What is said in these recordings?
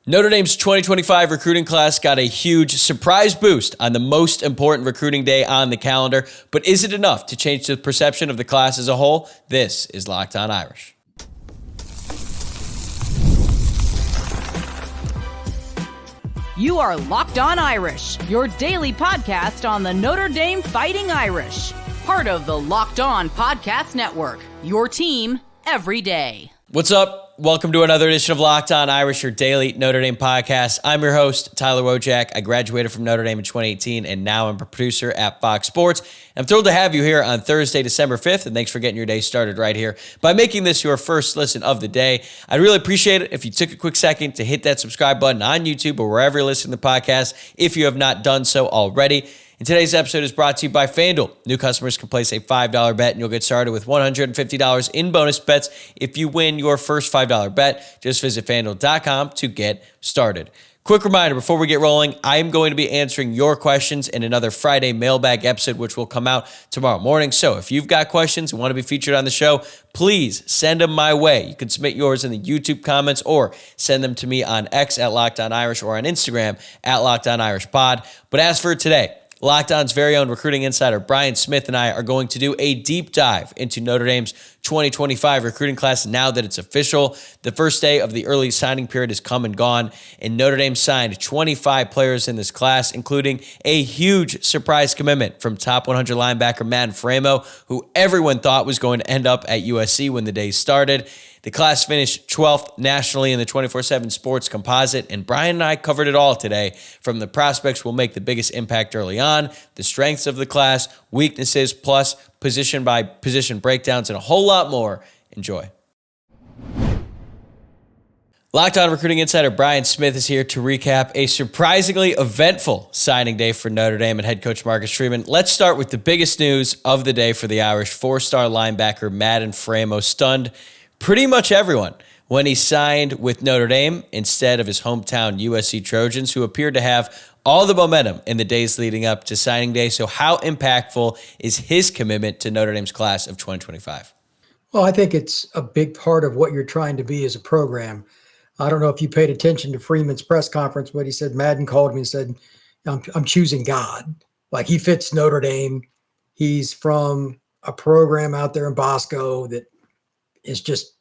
Notre Dame's 2025 recruiting class got a huge surprise boost on the most important recruiting day on the calendar, but is it enough to change the perception of the class as a whole? This is Locked On Irish. You are Locked On Irish, your daily podcast on the Notre Dame Fighting Irish, part of the Locked On Podcast Network, your team every day. What's up? Welcome to another edition of Locked On Irish, your daily Notre Dame podcast. I'm your host, Tyler Wojciak. I graduated from Notre Dame in 2018, and now I'm a producer at Fox Sports. I'm thrilled to have you here on Thursday, December 5th, and thanks for getting your day started right here by making this your first listen of the day. I'd really appreciate it if you took a quick second to hit that subscribe button on YouTube or wherever you're listening to the podcast if you have not done so already. And today's episode is brought to you by FanDuel. New customers can place a $5 bet and you'll get started with $150 in bonus bets if you win your first $5 bet. Just visit FanDuel.com to get started. Quick reminder before we get rolling, I'm going to be answering your questions in another Friday mailbag episode, which will come out tomorrow morning. So if you've got questions and want to be featured on the show, please send them my way. You can submit yours in the YouTube comments or send them to me on X at Locked On Irish or on Instagram at Locked On Irish Pod. But as for today, Locked On's very own recruiting insider Brian Smith and I are going to do a deep dive into Notre Dame's 2025 recruiting class now that it's official. The first day of the early signing period has come and gone, and Notre Dame signed 25 players in this class, including a huge surprise commitment from top 100 linebacker Madden Faraimo, who everyone thought was going to end up at USC when the day started. The class finished 12th nationally in the 24/7 Sports Composite, and Brian and I covered it all today, from the prospects who will make the biggest impact early on, the strengths of the class, weaknesses, plus position by position breakdowns, and a whole lot more. Enjoy. Locked On recruiting insider Brian Smith is here to recap a surprisingly eventful signing day for Notre Dame and head coach Marcus Freeman. Let's start with the biggest news of the day for the Irish. Four-star linebacker Madden Famo stunned pretty much everyone when he signed with Notre Dame instead of his hometown USC Trojans, who appeared to have all the momentum in the days leading up to signing day. So how impactful is his commitment to Notre Dame's class of 2025? Well, I think it's a big part of what you're trying to be as a program. I don't know if you paid attention to Freeman's press conference, but he said Madden called me and said, I'm choosing God. Like, he fits Notre Dame. He's from a program out there in Bosco that is just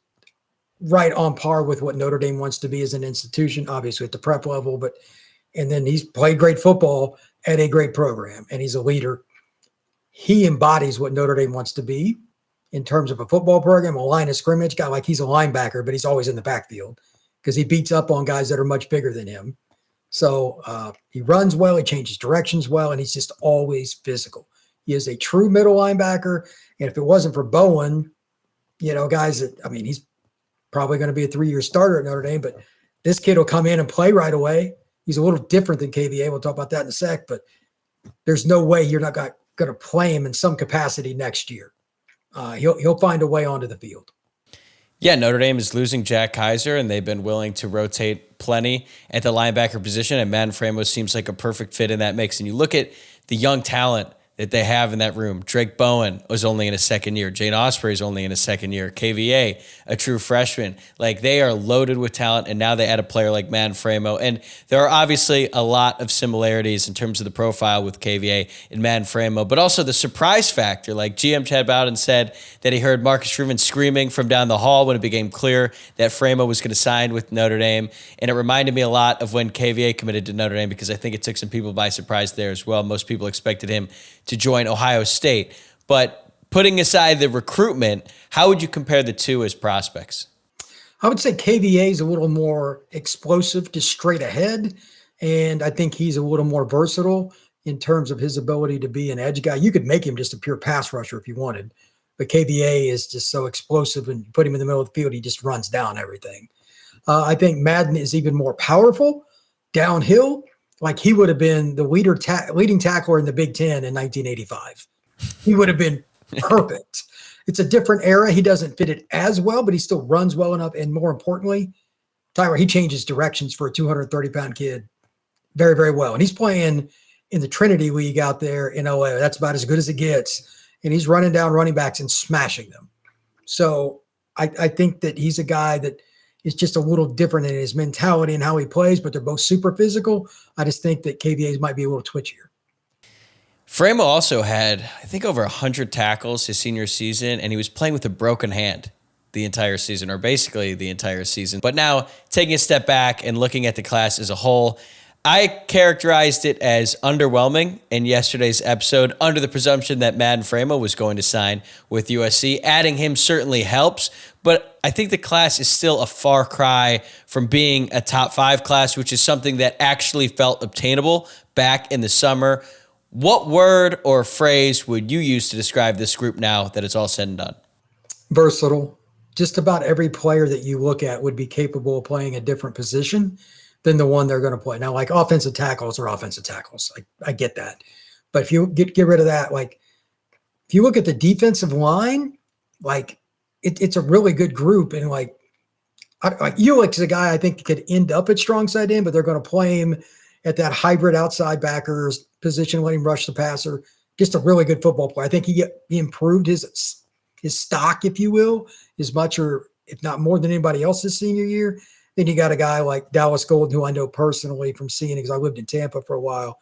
right on par with what Notre Dame wants to be as an institution, obviously at the prep level, and then he's played great football at a great program, and he's a leader. He embodies what Notre Dame wants to be in terms of a football program, a line of scrimmage guy. Like, he's a linebacker, but he's always in the backfield because he beats up on guys that are much bigger than him. So he runs well, he changes directions well, and he's just always physical. He is a true middle linebacker, and if it wasn't for Bowen, guys that, he's probably going to be a 3-year starter at Notre Dame, but this kid will come in and play right away. He's a little different than KVA. We'll talk about that in a sec, but there's no way you're not going to play him in some capacity next year. He'll find a way onto the field. Yeah, Notre Dame is losing Jack Kaiser, and they've been willing to rotate plenty at the linebacker position, and Madden Famo seems like a perfect fit in that mix. And you look at the young talent that they have in that room. Drake Bowen was only in his second year. Jane Osprey is only in his second year. KVA, a true freshman. Like, they are loaded with talent, and now they add a player like Madden Famo. And there are obviously a lot of similarities in terms of the profile with KVA and Madden Famo, but also the surprise factor. Like, GM Chad Bowden said that he heard Marcus Freeman screaming from down the hall when it became clear that Famo was going to sign with Notre Dame. And it reminded me a lot of when KVA committed to Notre Dame, because I think it took some people by surprise there as well. Most people expected him to join Ohio State. But putting aside the recruitment, how would you compare the two as prospects? I would say KVA is a little more explosive, just straight ahead. And I think he's a little more versatile in terms of his ability to be an edge guy. You could make him just a pure pass rusher if you wanted. But KVA is just so explosive, and you put him in the middle of the field, he just runs down everything. I think Madden is even more powerful downhill. Like, he would have been the leading tackler in the Big Ten in 1985. He would have been perfect. It's a different era. He doesn't fit it as well, but he still runs well enough. And more importantly, Tyler, he changes directions for a 230-pound kid very, very well. And he's playing in the Trinity League out there in LA. That's about as good as it gets. And he's running down running backs and smashing them. So I think that he's a guy that is just a little different in his mentality and how he plays, but they're both super physical. I just think that KVA's might be a little twitchier. Faraimo also had, I think, over 100 tackles his senior season, and he was playing with a broken hand the entire season, or basically the entire season. But now, taking a step back and looking at the class as a whole, I characterized it as underwhelming in yesterday's episode, under the presumption that Madden Faraimo was going to sign with USC. Adding him certainly helps, but I think the class is still a far cry from being a top 5 class, which is something that actually felt obtainable back in the summer. What word or phrase would you use to describe this group now that it's all said and done? Versatile. Just about every player that you look at would be capable of playing a different position than the one they're going to play. Now, like offensive tackles are offensive tackles. I get that. But if you get rid of that, like if you look at the defensive line, like it's a really good group. And like Ulick's a guy I think could end up at strong side end, but they're going to play him at that hybrid outside backers position, let him rush the passer. Just a really good football player. I think he improved his stock, if you will, as much or if not more than anybody else his senior year. Then you got a guy like Dallas Golden, who I know personally from seeing because I lived in Tampa for a while.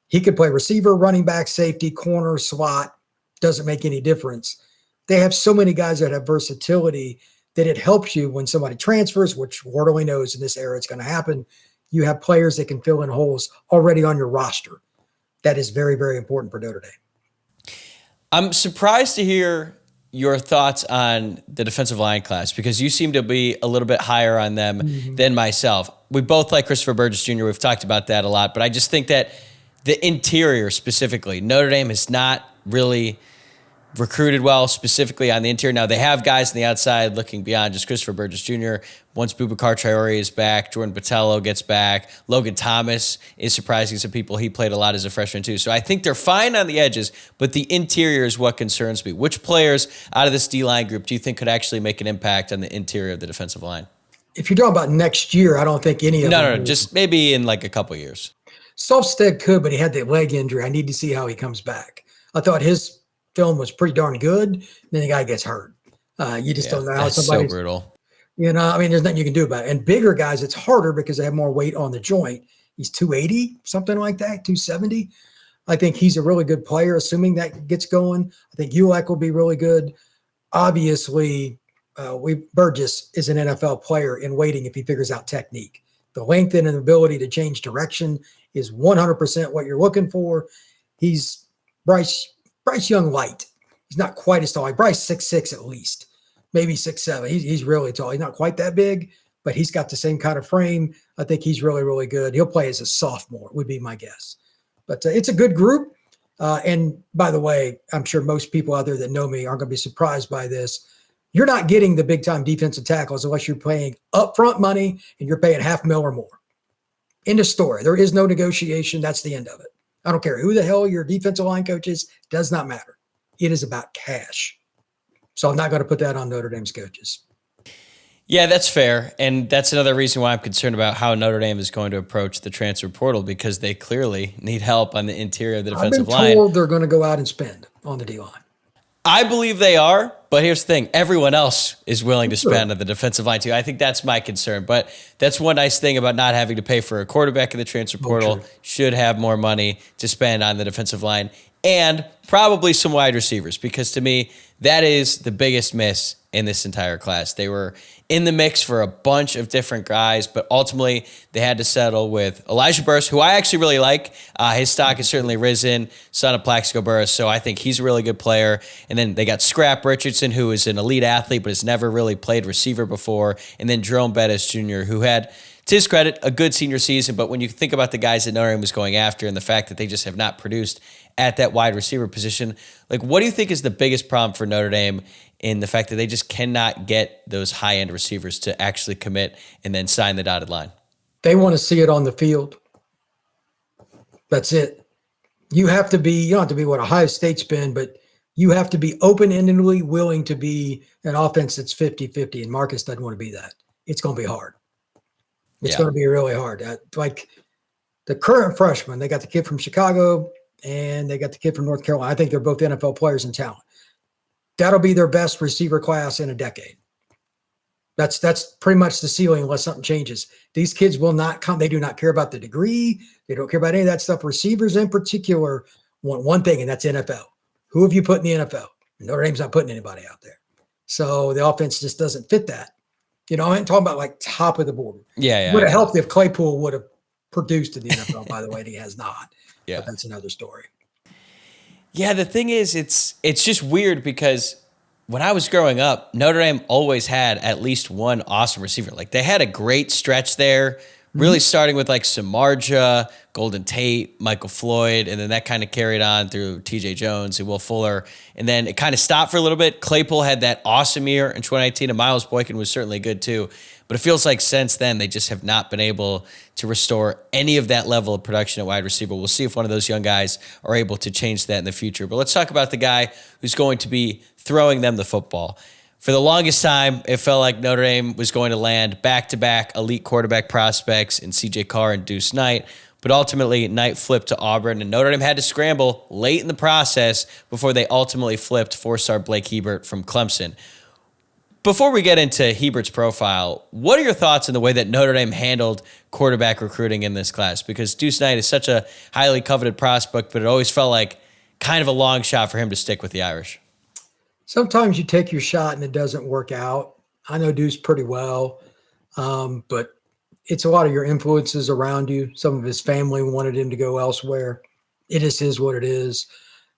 He could play receiver, running back, safety, corner, slot. Doesn't make any difference. They have so many guys that have versatility that it helps you when somebody transfers, which Lord only knows in this era it's going to happen. You have players that can fill in holes already on your roster. That is very, very important for Notre Dame. I'm surprised to hear your thoughts on the defensive line class because you seem to be a little bit higher on them than myself. We both like Christopher Burgess Jr. We've talked about that a lot, but I just think that the interior specifically, Notre Dame has not really recruited well, specifically on the interior. Now, they have guys on the outside looking beyond just Christopher Burgess Jr. Once Boubacar Traore is back, Jordan Botelho gets back. Logan Thomas is surprising some people. He played a lot as a freshman, too. So I think they're fine on the edges, but the interior is what concerns me. Which players out of this D-line group do you think could actually make an impact on the interior of the defensive line? If you're talking about next year, I don't think any of them. No, just maybe in like a couple years. Solstead could, but he had that leg injury. I need to see how he comes back. I thought his film was pretty darn good. Then the guy gets hurt. You just don't know how somebody's so brutal. You know, I mean, there's nothing you can do about it. And bigger guys, it's harder because they have more weight on the joint. He's 280, something like that, 270. I think he's a really good player, assuming that gets going. I think Ulick will be really good. Obviously, Burgess is an NFL player in waiting if he figures out technique. The length and the ability to change direction is 100% what you're looking for. He's Bryce Young light. He's not quite as tall. Like Bryce 6'6" at least, maybe 6'7". He's really tall. He's not quite that big, but he's got the same kind of frame. I think he's really, really good. He'll play as a sophomore, would be my guess. But it's a good group. And by the way, I'm sure most people out there that know me aren't going to be surprised by this. You're not getting the big-time defensive tackles unless you're paying upfront money and you're paying $500,000 or more. End of story. There is no negotiation. That's the end of it. I don't care who the hell your defensive line coach is. Does not matter. It is about cash. So I'm not going to put that on Notre Dame's coaches. Yeah, that's fair. And that's another reason why I'm concerned about how Notre Dame is going to approach the transfer portal, because they clearly need help on the interior of the defensive line. I've been told they're going to go out and spend on the D-line. I believe they are, but here's the thing. Everyone else is willing to spend on the defensive line too. I think that's my concern. But that's one nice thing about not having to pay for a quarterback in the transfer portal. Should have more money to spend on the defensive line and probably some wide receivers, because to me, that is the biggest miss in this entire class. They were in the mix for a bunch of different guys, but ultimately they had to settle with Elijah Burris, who I actually really like. His stock has certainly risen, son of Plaxico Burris, so I think he's a really good player. And then they got Scrap Richardson, who is an elite athlete but has never really played receiver before. And then Jerome Bettis Jr., who had, to his credit, a good senior season. But when you think about the guys that Notre Dame was going after and the fact that they just have not produced at that wide receiver position, like, what do you think is the biggest problem for Notre Dame in the fact that they just cannot get those high-end receivers to actually commit and then sign the dotted line? They want to see it on the field. That's it. You don't have to be what Ohio State's been, but you have to be open-endedly willing to be an offense that's 50-50, and Marcus doesn't want to be that. It's going to be hard. It's going to be really hard. Like the current freshmen, they got the kid from Chicago and they got the kid from North Carolina. I think they're both NFL players in talent. That'll be their best receiver class in a decade. That's pretty much the ceiling unless something changes. These kids will not come. They do not care about the degree. They don't care about any of that stuff. Receivers in particular want one thing, and that's NFL. Who have you put in the NFL? Notre Dame's not putting anybody out there. So the offense just doesn't fit that. I ain't talking about like top of the board. Yeah. It would have helped if Claypool would have produced in the NFL, by the way, and he has not. Yeah. But that's another story. Yeah, the thing is, it's just weird because when I was growing up, Notre Dame always had at least one awesome receiver. Like they had a great stretch there, really starting with like Samardzija, Golden Tate, Michael Floyd, and then that kind of carried on through TJ Jones and Will Fuller. And then it kind of stopped for a little bit. Claypool had that awesome year in 2019, and Miles Boykin was certainly good too. But it feels like since then, they just have not been able to restore any of that level of production at wide receiver. We'll see if one of those young guys are able to change that in the future. But let's talk about the guy who's going to be throwing them the football. For the longest time, it felt like Notre Dame was going to land back-to-back elite quarterback prospects in C.J. Carr and Deuce Knight. But ultimately, Knight flipped to Auburn, and Notre Dame had to scramble late in the process before they ultimately flipped four-star Blake Hebert from Clemson. Before we get into Hebert's profile, what are your thoughts on the way that Notre Dame handled quarterback recruiting in this class? Because Deuce Knight is such a highly coveted prospect, but it always felt like kind of a long shot for him to stick with the Irish. Sometimes you take your shot and it doesn't work out. I know Deuce pretty well, but it's a lot of your influences around you. Some of his family wanted him to go elsewhere. It just is what it is.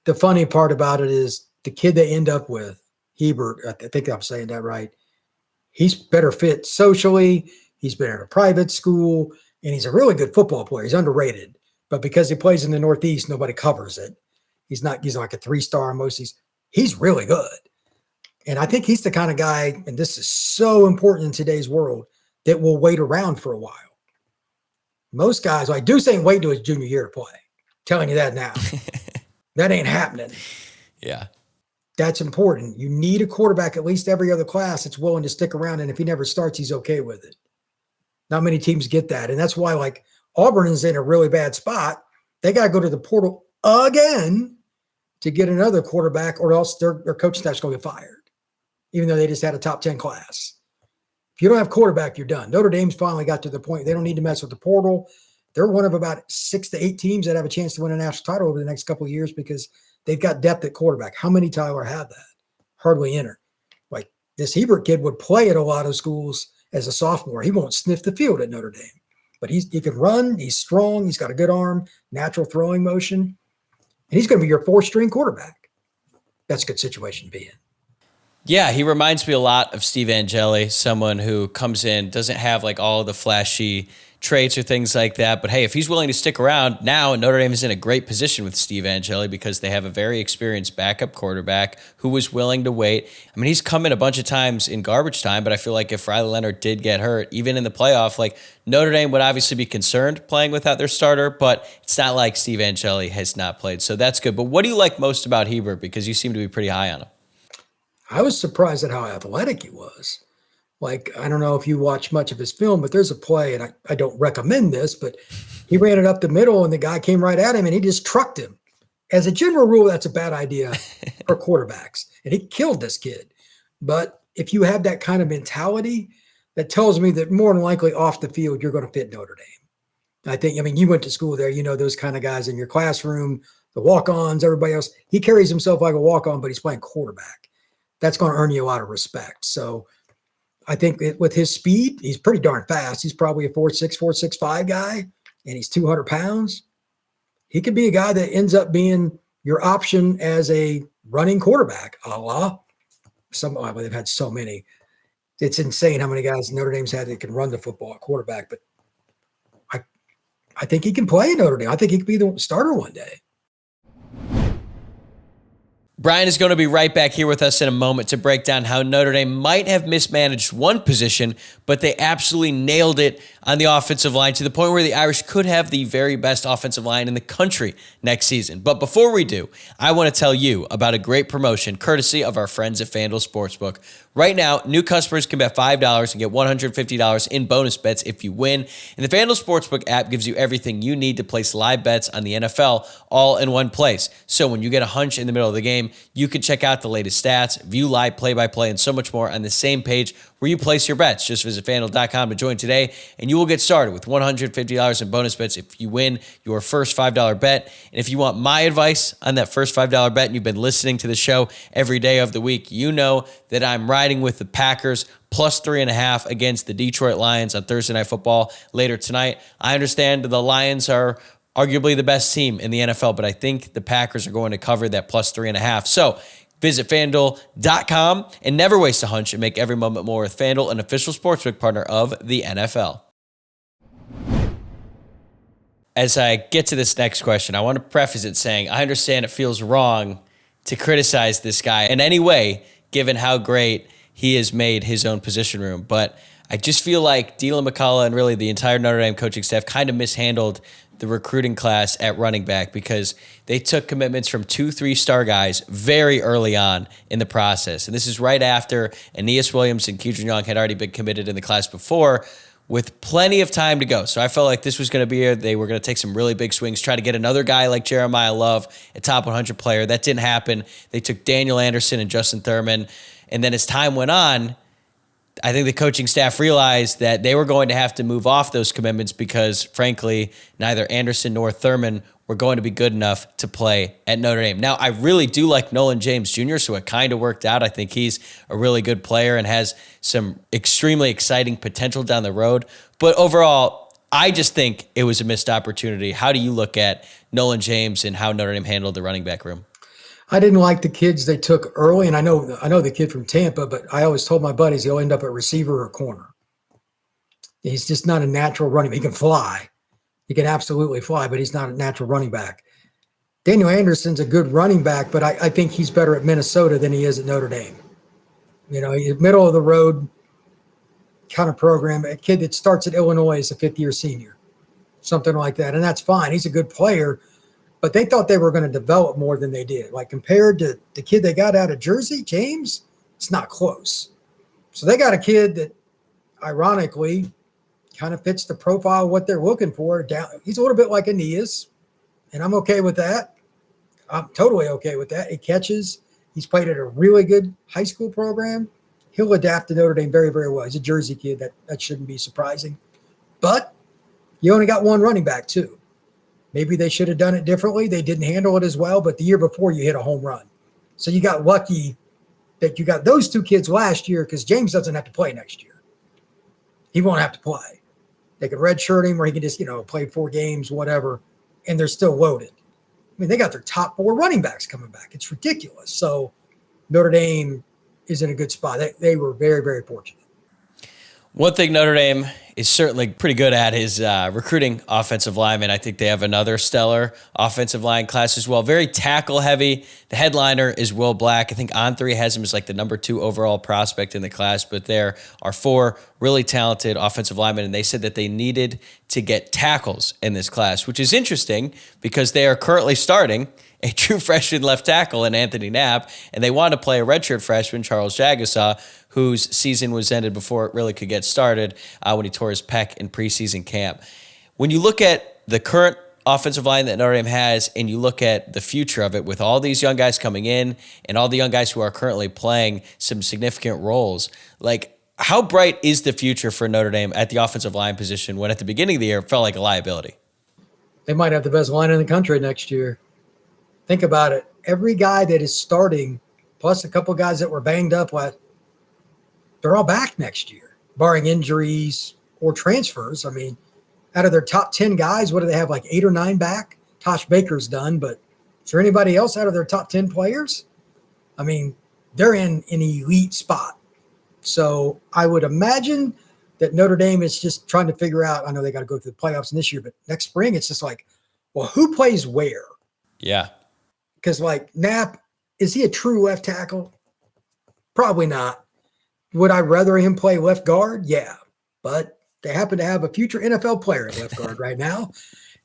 The funny part about it is the kid they end up with, Hebert, I think I'm saying that right. He's better fit socially. He's been at a private school, and he's a really good football player. He's underrated, but because he plays in the Northeast, nobody covers it. He's like a 3-star most of these. He's really good. And I think he's the kind of guy, and this is so important in today's world, that will wait around for a while. Most guys, like Deuce ain't waiting till his junior year to play. Telling you that now. That ain't happening. Yeah. That's important. You need a quarterback at least every other class that's willing to stick around, and if he never starts, he's okay with it. Not many teams get that, and that's why like Auburn is in a really bad spot. They got to go to the portal again to get another quarterback, or else their coaching staff's going to get fired, even though they just had a top 10 class. If you don't have quarterback, you're done. Notre Dame's finally got to the point they don't need to mess with the portal. They're one of about 6 to 8 teams that have a chance to win a national title over the next couple of years because they've got depth at quarterback. How many, Tyler, have that? Hardly enter. Like this Hebert kid would play at a lot of schools as a sophomore. He won't sniff the field at Notre Dame. But he can run. He's strong. He's got a good arm, natural throwing motion. And he's going to be your 4th-string quarterback. That's a good situation to be in. Yeah, he reminds me a lot of Steve Angeli, someone who comes in, doesn't have like all the flashy traits or things like that. But hey, if he's willing to stick around now, Notre Dame is in a great position with Steve Angeli because they have a very experienced backup quarterback who was willing to wait. I mean, he's come in a bunch of times in garbage time, but I feel like if Riley Leonard did get hurt, even in the playoff, like Notre Dame would obviously be concerned playing without their starter, but it's not like Steve Angeli has not played. So that's good. But what do you like most about Hebert? Because you seem to be pretty high on him. I was surprised at how athletic he was. Like, I don't know if you watch much of his film, but there's a play, and I don't recommend this, but he ran it up the middle, and the guy came right at him, and he just trucked him. As a general rule, that's a bad idea for quarterbacks, and he killed this kid. But if you have that kind of mentality, that tells me that more than likely off the field, you're going to fit Notre Dame. I mean, you went to school there. You know those kind of guys in your classroom, the walk-ons, everybody else. He carries himself like a walk-on, but he's playing quarterback. That's going to earn you a lot of respect. So I think with his speed, he's pretty darn fast. He's probably a 4.6, 4.65 guy, and he's 200 pounds. He could be a guy that ends up being your option as a running quarterback, a la they've had so many. It's insane how many guys Notre Dame's had that can run the football at quarterback, but I think he can play in Notre Dame. I think he could be the starter one day. Brian is going to be right back here with us in a moment to break down how Notre Dame might have mismanaged one position, but they absolutely nailed it on the offensive line to the point where the Irish could have the very best offensive line in the country next season. But before we do, I want to tell you about a great promotion courtesy of our friends at FanDuel Sportsbook. Right now, new customers can bet $5 and get $150 in bonus bets if you win. And the FanDuel Sportsbook app gives you everything you need to place live bets on the NFL all in one place. So when you get a hunch in the middle of the game, you can check out the latest stats, view live play-by-play, and so much more on the same page where you place your bets. Just visit FanDuel.com to join today, and you will get started with $150 in bonus bets if you win your first $5 bet. And if you want my advice on that first $5 bet, and you've been listening to the show every day of the week, you know that I'm riding with the Packers plus 3.5 against the Detroit Lions on Thursday Night Football later tonight. I understand the Lions are arguably the best team in the NFL, but I think the Packers are going to cover that plus 3.5. So visit FanDuel.com and never waste a hunch and make every moment more with FanDuel, an official sportsbook partner of the NFL. As I get to this next question, I want to preface it saying I understand it feels wrong to criticize this guy in any way, given how great he has made his own position room. But I just feel like Dylan McCullough and really the entire Notre Dame coaching staff kind of mishandled the recruiting class at running back because they took commitments from 2 3-star guys very early on in the process. And this is right after Aeneas Williams and Keidron Young had already been committed in the class before with plenty of time to go. So I felt like this was going to be they were going to take some really big swings, try to get another guy like Jeremiah Love, a top 100 player. That didn't happen. They took Daniel Anderson and Justin Thurman. And then as time went on, I think the coaching staff realized that they were going to have to move off those commitments because, frankly, neither Anderson nor Thurman were going to be good enough to play at Notre Dame. Now, I really do like Nolan James Jr., so it kind of worked out. I think he's a really good player and has some extremely exciting potential down the road. But overall, I just think it was a missed opportunity. How do you look at Nolan James and how Notre Dame handled the running back room? I didn't like the kids they took early, and I know the kid from Tampa, but I always told my buddies he'll end up at receiver or corner. He's just not a natural running back. He can fly. He can absolutely fly, but he's not a natural running back. Daniel Anderson's a good running back, but I think he's better at Minnesota than he is at Notre Dame. You know, he's a middle of the road kind of program. A kid that starts at Illinois is a fifth-year senior, something like that, and that's fine. He's a good player. But they thought they were going to develop more than they did. Like compared to the kid they got out of Jersey, James, it's not close. So they got a kid that, ironically, kind of fits the profile of what they're looking for. He's a little bit like Aeneas, and I'm okay with that. I'm totally okay with that. He catches. He's played at a really good high school program. He'll adapt to Notre Dame very, very well. He's a Jersey kid. That shouldn't be surprising. But you only got one running back, too. Maybe they should have done it differently. They didn't handle it as well, but the year before you hit a home run. So you got lucky that you got those two kids last year because James doesn't have to play next year. He won't have to play. They could redshirt him or he could just, play 4 games, whatever, and they're still loaded. I mean, they got their top 4 running backs coming back. It's ridiculous. So Notre Dame is in a good spot. They were very, very fortunate. One thing Notre Dame is certainly pretty good at is recruiting offensive linemen. I think they have another stellar offensive line class as well. Very tackle heavy. The headliner is Will Black. I think On3 has him as like the number 2 overall prospect in the class, but there are 4 really talented offensive linemen, and they said that they needed to get tackles in this class, which is interesting because they are currently starting a true freshman left tackle in Anthony Knapp, and they want to play a redshirt freshman, Charles Jagasaw, whose season was ended before it really could get started when he tore his pec in preseason camp. When you look at the current offensive line that Notre Dame has and you look at the future of it with all these young guys coming in and all the young guys who are currently playing some significant roles, like how bright is the future for Notre Dame at the offensive line position when at the beginning of the year it felt like a liability? They might have the best line in the country next year. Think about it. Every guy that is starting, plus a couple guys that were banged up, they're all back next year, barring injuries or transfers. I mean, out of their top 10 guys, what do they have, like 8 or 9 back? Tosh Baker's done, but is there anybody else out of their top 10 players? I mean, they're in an elite spot. So I would imagine that Notre Dame is just trying to figure out, I know they got to go through the playoffs this year, but next spring it's just like, well, who plays where? Yeah. Because like Knapp, is he a true left tackle? Probably not. Would I rather him play left guard? Yeah. But They happen to have a future NFL player at left guard right now.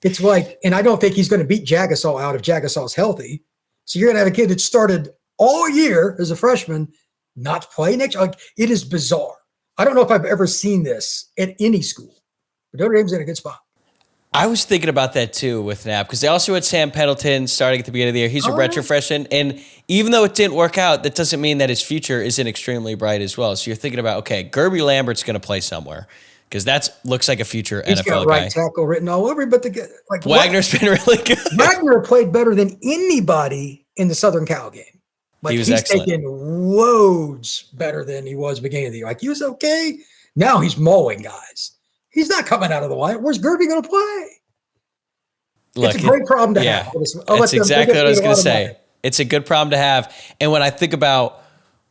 It's like, and I don't think he's going to beat Jagasol out if Jagasol is healthy. So you're going to have a kid that started all year as a freshman not play next year. Like, it is bizarre. I don't know if I've ever seen this at any school. But Notre Dame's in a good spot. I was thinking about that too with Knapp, because they also had Sam Pendleton starting at the beginning of the year. He's a retro freshman. And even though it didn't work out, that doesn't mean that his future isn't extremely bright as well. So you're thinking about, okay, Gerby Lambert's going to play somewhere, because that looks like a future He's NFL got guy. right tackle written all over him, but Wagner's been really good. Wagner played better than anybody in the Southern Cal game. Like, he's excellent. taken loads better than he was beginning of the year. Like, he was okay. Now he's mauling guys. He's not coming out of the line. Where's Gerby going to play? Look, it's a great problem to have. That's exactly what I was going to say. It's a good problem to have. And when I think about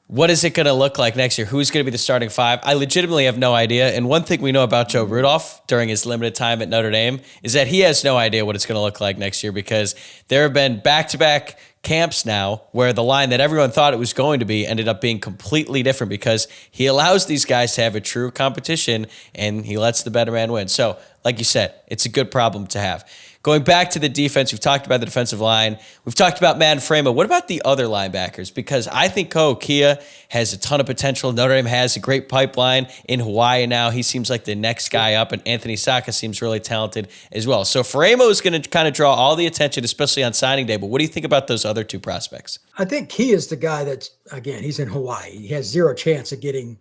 what is it going to look like next year, who's going to be the starting five, I legitimately have no idea. And one thing we know about Joe Rudolph during his limited time at Notre Dame is that he has no idea what it's going to look like next year, because there have been back-to-back camps now where the line that everyone thought it was going to be ended up being completely different, because he allows these guys to have a true competition and he lets the better man win. So, like you said, it's a good problem to have. Going back to the defense, we've talked about the defensive line. We've talked about Madden Faraimo. What about the other linebackers? Because I think Ko Kia has a ton of potential. Notre Dame has a great pipeline in Hawaii now. He seems like the next guy up, and Anthony Saka seems really talented as well. So Faraimo is going to kind of draw all the attention, especially on signing day. But what do you think about those other two prospects? I think he is the guy that's, again, he's in Hawaii. He has zero chance of getting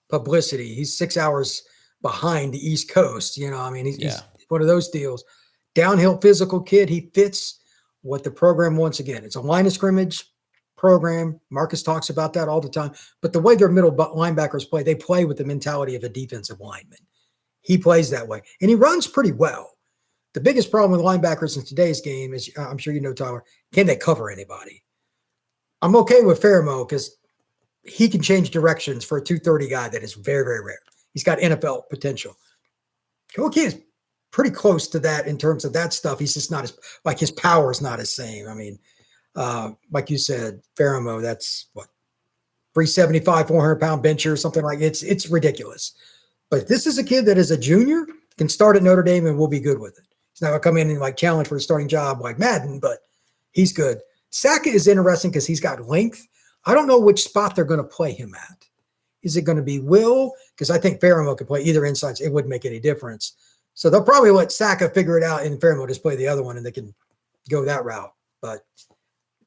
publicity. He's 6 hours behind the East Coast. You know, I mean, he's one of those deals. Downhill physical kid. He fits what the program wants. Again, it's a line of scrimmage program. Marcus talks about that all the time. But the way their middle linebackers play, they play with the mentality of a defensive lineman. He plays that way. And he runs pretty well. The biggest problem with linebackers in today's game is, I'm sure you know, Tyler, can they cover anybody? I'm okay with Faraimo because he can change directions for a 230 guy that is very, very rare. He's got NFL potential. Koki is pretty close to that in terms of that stuff. He's just not as, like, his power is not the same. I mean, like you said, Faraimo, that's what, 375, 400-pound bencher or something like it. It's ridiculous. But this is a kid that is a junior, can start at Notre Dame and will be good with it. He's not going to come in and like challenge for a starting job like Madden, but he's good. Saka is interesting because he's got length. I don't know which spot they're going to play him at. Is it going to be Will? Because I think Faraimo could play either inside. It wouldn't make any difference. So they'll probably let Saka figure it out and Faraimo just play the other one and they can go that route. But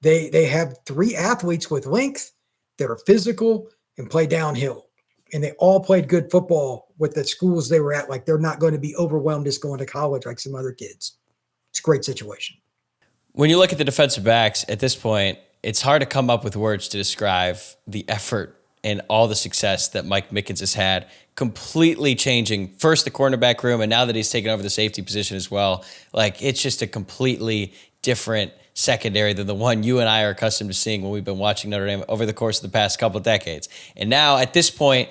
they have three athletes with length that are physical and play downhill. And they all played good football with the schools they were at. Like, they're not going to be overwhelmed just going to college like some other kids. It's a great situation. When you look at the defensive backs at this point, it's hard to come up with words to describe the effort and all the success that Mike Mickens has had, completely changing first the cornerback room, and now that he's taken over the safety position as well. Like, it's just a completely different secondary than the one you and I are accustomed to seeing when we've been watching Notre Dame over the course of the past couple of decades. And now at this point,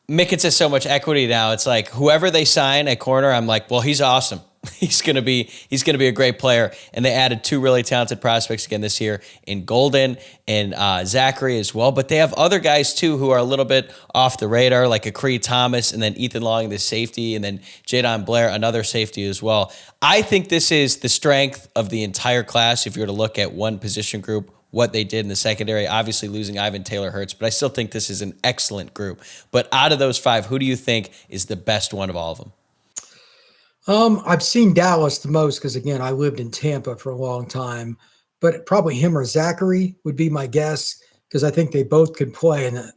Mickens has so much equity now. It's like whoever they sign at corner, I'm like, well, he's awesome. He's gonna be a great player. And they added two really talented prospects again this year in Golden and Zachary as well. But they have other guys too who are a little bit off the radar, like Akri Thomas and then Ethan Long, the safety, and then Jadon Blair, another safety as well. I think this is the strength of the entire class. If you were to look at one position group, what they did in the secondary, obviously losing Ivan Taylor hurts, but I still think this is an excellent group. But out of those five, who do you think is the best one of all of them? I've seen Dallas the most because, again, I lived in Tampa for a long time, but probably him or Zachary would be my guess because I think they both could play. And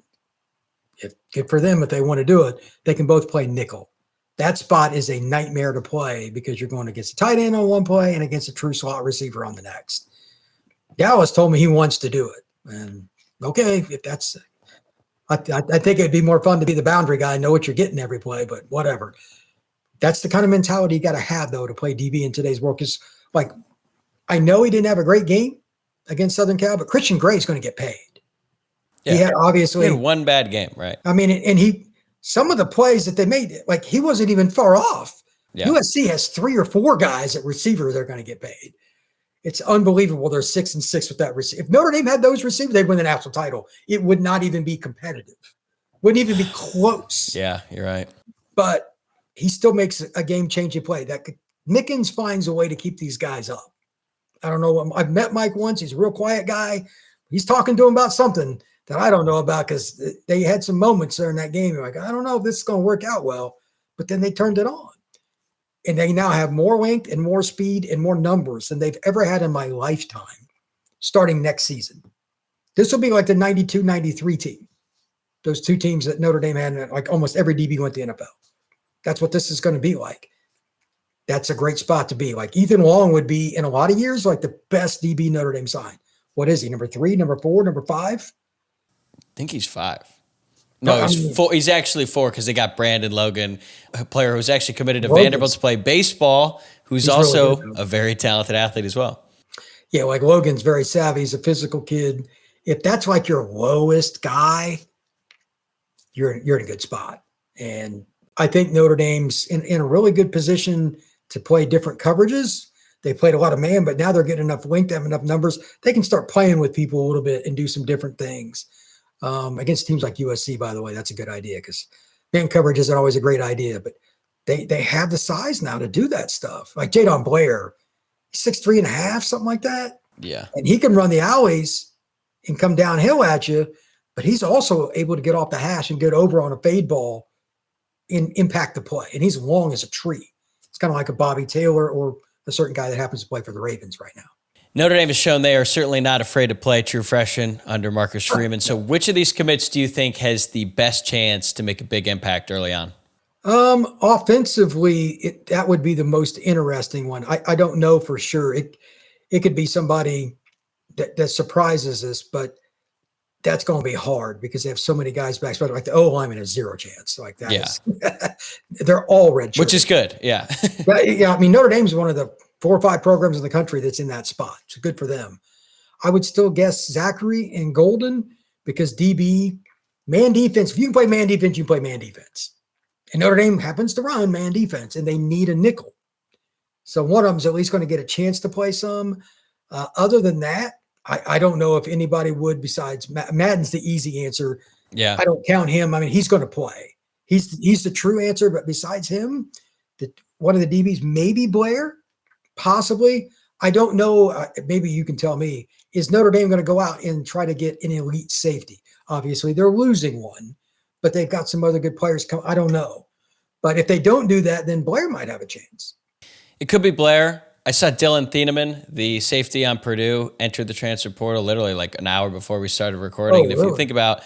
if for them, if they want to do it, they can both play nickel. That spot is a nightmare to play because you're going against a tight end on one play and against a true slot receiver on the next. Dallas told me he wants to do it. And okay, if that's I think it'd be more fun to be the boundary guy and know what you're getting every play, but whatever. That's the kind of mentality you got to have, though, to play DB in today's world. Because, like, I know he didn't have a great game against Southern Cal, but Christian Gray is going to get paid. Yeah. He had obviously one bad game, right? I mean, and some of the plays that they made, like, he wasn't even far off. Yeah. USC has 3 or 4 guys at receiver they're going to get paid. It's unbelievable. They're 6-6 with that receiver. If Notre Dame had those receivers, they'd win the national title. It would not even be competitive. Wouldn't even be close. Yeah, you're right. But he still makes a game-changing play. Mickens finds a way to keep these guys up. I don't know. I've met Mike once. He's a real quiet guy. He's talking to him about something that I don't know about because they had some moments there in that game. You're like, I don't know if this is going to work out well, but then they turned it on. And they now have more length and more speed and more numbers than they've ever had in my lifetime starting next season. This will be like the 92, 93 team. Those two teams that Notre Dame had, like almost every DB went to the NFL. That's what this is going to be like. That's a great spot to be. Like Ethan Long would be, in a lot of years, like the best DB Notre Dame signed. What is he, number 3, number 4, number 5? I think he's 5. No, he's 4. He's actually 4 because they got Brandon Logan, a player who's actually committed to Vanderbilt to play baseball, who's also really a very talented athlete as well. Yeah, like Logan's very savvy. He's a physical kid. If that's like your lowest guy, you're in a good spot. And I think Notre Dame's in a really good position to play different coverages. They played a lot of man, but now they're getting enough length, they have enough numbers. They can start playing with people a little bit and do some different things. Against teams like USC, by the way, that's a good idea because man coverage isn't always a great idea, but they have the size now to do that stuff. Like Jadon Blair, 6'3.5", something like that. Yeah. And he can run the alleys and come downhill at you, but he's also able to get off the hash and get over on a fade ball and impact the play. And he's long as a tree. It's kind of like a Bobby Taylor or a certain guy that happens to play for the Ravens right now. Notre Dame has shown they are certainly not afraid to play true freshman under Marcus Freeman. So which of these commits do you think has the best chance to make a big impact early on? Offensively, that would be the most interesting one. I don't know for sure. It could be somebody that surprises us, but that's going to be hard because they have so many guys back. Like the O-lineman has zero chance. Like that. Yeah. They're all red shirts. Which is good. Yeah. Yeah. I mean, Notre Dame's one of the 4 or 5 programs in the country that's in that spot. So good for them. I would still guess Zachary and Golden because DB, man defense. If you can play man defense, you can play man defense. And Notre Dame happens to run man defense, and they need a nickel. So one of them's at least going to get a chance to play some. Other than that, I don't know if anybody would besides Madden's the easy answer. Yeah. I don't count him. I mean, he's going to play. He's the true answer, but besides him, one of the DBs, maybe Blair, possibly. I don't know. Maybe you can tell me. Is Notre Dame going to go out and try to get an elite safety? Obviously, they're losing one, but they've got some other good players come. I don't know. But if they don't do that, then Blair might have a chance. It could be Blair. I saw Dylan Thieneman, the safety on Purdue, entered the transfer portal literally like an hour before we started recording. And if you think about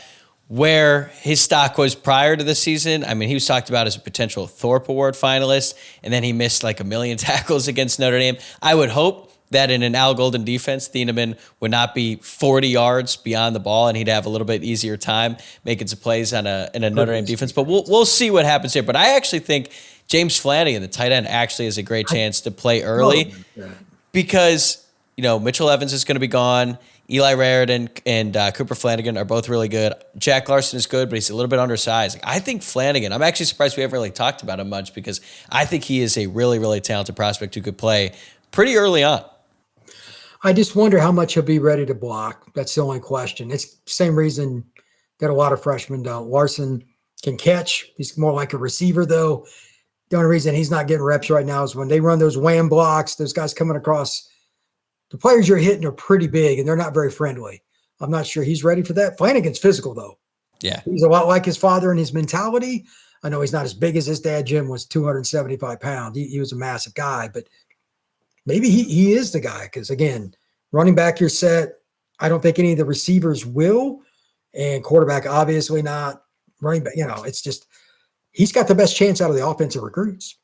where his stock was prior to the season, I mean, he was talked about as a potential Thorpe Award finalist, and then he missed like 1 million tackles against Notre Dame. I would hope that in an Al Golden defense, Thieneman would not be 40 yards beyond the ball, and he'd have a little bit easier time making some plays in a Notre Dame defense. But we'll see what happens here. But I actually think James Flanagan, the tight end, actually has a great chance to play early because, Mitchell Evans is going to be gone. Eli Raridan and Cooper Flanagan are both really good. Jack Larson is good, but he's a little bit undersized. I think Flanagan, I'm actually surprised we haven't really talked about him much because I think he is a really, really talented prospect who could play pretty early on. I just wonder how much he'll be ready to block. That's the only question. It's the same reason that a lot of freshmen don't. Larson can catch. He's more like a receiver, though. The only reason he's not getting reps right now is when they run those wham blocks, those guys coming across. The players you're hitting are pretty big, and they're not very friendly. I'm not sure he's ready for that. Flanagan's physical, though. Yeah. He's a lot like his father in his mentality. I know he's not as big as his dad. Jim was 275 pounds. He was a massive guy, but maybe he is the guy because, again, running back you're set. I don't think any of the receivers will, and quarterback obviously not. Running back, it's just he's got the best chance out of the offensive recruits.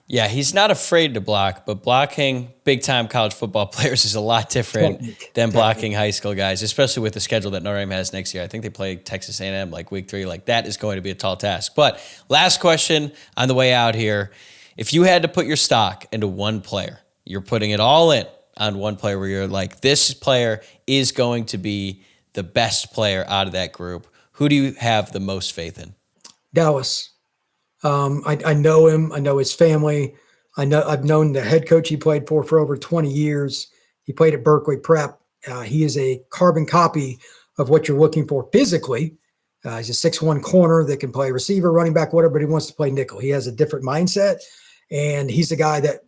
Yeah, he's not afraid to block, but blocking big-time college football players is a lot different than blocking high school guys, especially with the schedule that Notre Dame has next year. I think they play Texas A&M like week 3. Like that is going to be a tall task. But last question on the way out here. If you had to put your stock into one player, you're putting it all in on one player where you're like, this player is going to be the best player out of that group. Who do you have the most faith in? Dallas. I know him. I know his family. I've known the head coach he played for over 20 years. He played at Berkeley Prep. He is a carbon copy of what you're looking for physically. He's a 6'1" corner that can play receiver, running back, whatever, but he wants to play nickel. He has a different mindset, and he's the guy that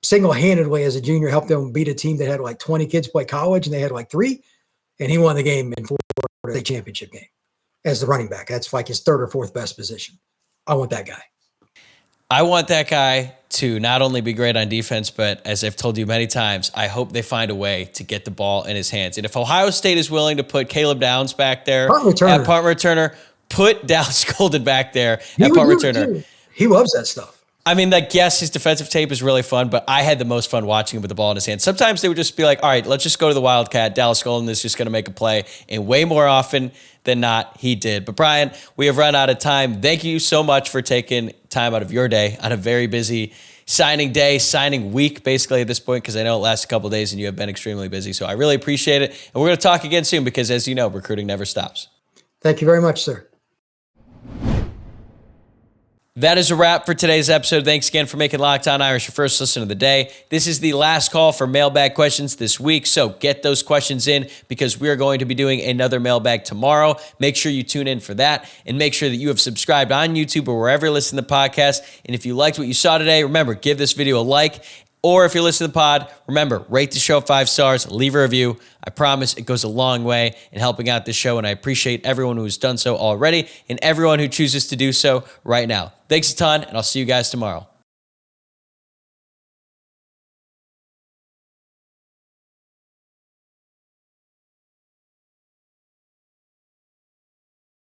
single-handedly as a junior helped them beat a team that had like 20 kids play college, and they had like 3, and he won the game in Florida, the championship game as the running back. That's like his 3rd or 4th best position. I want that guy. I want that guy to not only be great on defense, but as I've told you many times, I hope they find a way to get the ball in his hands. And if Ohio State is willing to put Caleb Downs back there at punt returner, put Dallas Golden back there at punt returner. He loves that stuff. I mean, like, yes, his defensive tape is really fun, but I had the most fun watching him with the ball in his hand. Sometimes they would just be like, all right, let's just go to the Wildcat. Dallas Golden is just going to make a play. And way more often than not, he did. But Brian, we have run out of time. Thank you so much for taking time out of your day on a very busy signing day, signing week, basically at this point, because I know it lasts a couple of days and you have been extremely busy. So I really appreciate it. And we're going to talk again soon because, as you know, recruiting never stops. Thank you very much, sir. That is a wrap for today's episode. Thanks again for making Locked On Irish your first listen of the day. This is the last call for mailbag questions this week, so get those questions in because we are going to be doing another mailbag tomorrow. Make sure you tune in for that, and make sure that you have subscribed on YouTube or wherever you listen to the podcast. And if you liked what you saw today, remember, give this video a like. Or if you're listening to the pod, remember, rate the show 5 stars, leave a review. I promise it goes a long way in helping out this show, and I appreciate everyone who has done so already and everyone who chooses to do so right now. Thanks a ton, and I'll see you guys tomorrow.